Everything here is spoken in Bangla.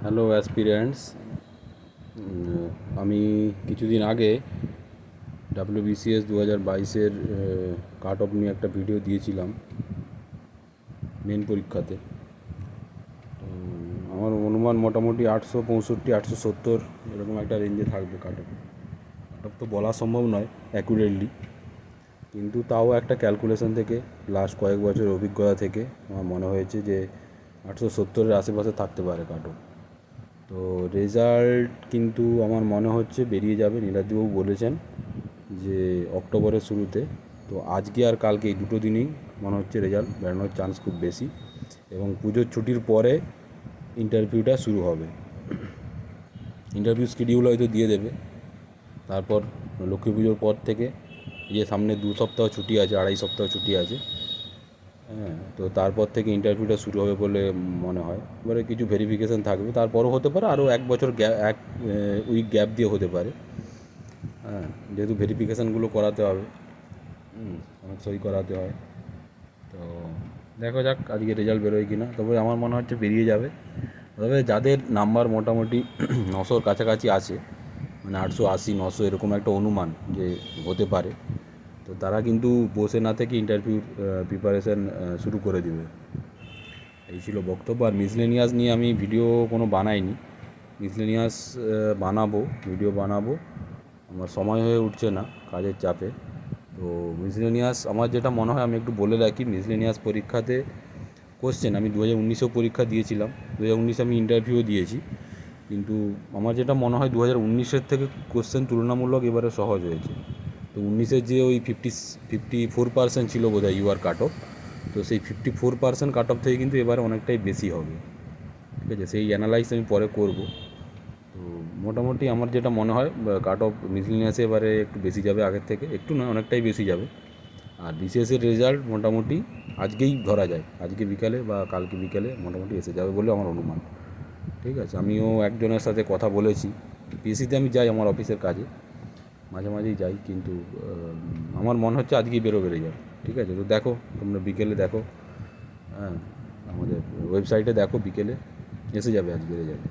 হ্যালো অ্যাসপিরেন্টস, আমি কিছুদিন আগে WBCS 2022-এর কাট অফ নিয়ে একটা ভিডিও দিয়েছিলাম মেন পরীক্ষাতে। তো আমার অনুমান মোটামুটি 865, 870 এরকম একটা রেঞ্জে থাকবে কাট অফ। তো বলা সম্ভব নয় অ্যাকুরেটলি, কিন্তু তাও একটা ক্যালকুলেশন থেকে লাস্ট কয়েক বছরের অভিজ্ঞতা থেকে আমার মনে হয়েছে যে 870-এর আশেপাশে থাকতে পারে কাট অফ। তো রেজাল্ট কিন্তু আমার মনে হচ্ছে বেরিয়ে যাবে, নীলাদ্রিবাবু বলেছেন যে অক্টোবরের শুরুতে। তো আজকে আর কালকে এই দুটো দিনেই মনে হচ্ছে রেজাল্ট বেরোনোর চান্স খুব বেশি, এবং পুজোর ছুটির পরে ইন্টারভিউটা শুরু হবে। ইন্টারভিউ শিডিউল হয়তো দিয়ে দেবে, তারপর লক্ষ্মী পুজোর পর থেকে যে সামনে 2 সপ্তাহ ছুটি আছে, 2.5 সপ্তাহ ছুটি আছে, হ্যাঁ, তো তারপর থেকে ইন্টারভিউটা শুরু হবে বলে মনে হয়। এবারে কিছু ভেরিফিকেশান থাকবে, তারপরও হতে পারে আরও 1 বছর এক উইক গ্যাপ দিয়ে হতে পারে। হ্যাঁ, যেহেতু ভেরিফিকেশানগুলো করাতে হবে, অনেক সই করাতে হয়। তো দেখা যাক আজকে রেজাল্ট বেরোয় কি না, তবে আমার মনে হচ্ছে বেরিয়ে যাবে। তবে যাদের নাম্বার মোটামুটি 900-র কাছাকাছি আছে, মানে 880, 900 এরকম একটা অনুমান যে হতে পারে, তো তারা কিন্তু বসে না থেকে ইন্টারভিউর প্রিপারেশান শুরু করে দেবে। এই ছিল বক্তব্য। আর মিসলেনিয়াস নিয়ে আমি ভিডিও কোনো বানাইনি, মিসলেনিয়াস ভিডিও বানাবো, আমার সময় হয়ে উঠছে না কাজের চাপে। তো মিসলেনিয়াস আমার যেটা মনে হয়, আমি একটু বলে রাখি, মিসলেনিয়াস পরীক্ষাতে কোশ্চেন আমি 2019-এও পরীক্ষা দিয়েছিলাম, 2019-এ আমি ইন্টারভিউও দিয়েছি, কিন্তু আমার যেটা মনে হয় 2019-এর থেকে কোশ্চেন তুলনামূলক এবারে সহজ হয়েছে। তো 19-এর যে ওই 54% ছিল বোধহয় ইউআর কাট অফ, তো সেই 54% কাট অফ থেকে কিন্তু এবারে অনেকটাই বেশি হবে। ঠিক আছে, সেই অ্যানালাইজ আমি পরে করব। তো মোটামুটি আমার যেটা মনে হয় কাট অফ মিসলেনিয়াসে এবারে একটু বেশি যাবে আগের থেকে, একটু নয় অনেকটাই বেশি যাবে। আর বিসিএসের রেজাল্ট মোটামুটি আজকেই ধরা যায়, আজকে বিকালে বা কালকে বিকালে মোটামুটি এসে যাবে বলে আমার অনুমান। ঠিক আছে, আমিও একজনের সাথে কথা বলেছি, পিএসসিতে আমি যাই আমার অফিসের কাজে, মাঝে মাঝেই যাই, কিন্তু আমার মনে হচ্ছে আজকেই বেরোবে রেজাল্ট। ঠিক আছে, তো দেখো তোমরা বিকেলে দেখো, হ্যাঁ, আমাদের ওয়েবসাইটে দেখো, বিকেলে এসে যাবে আজকে রেজাল্ট।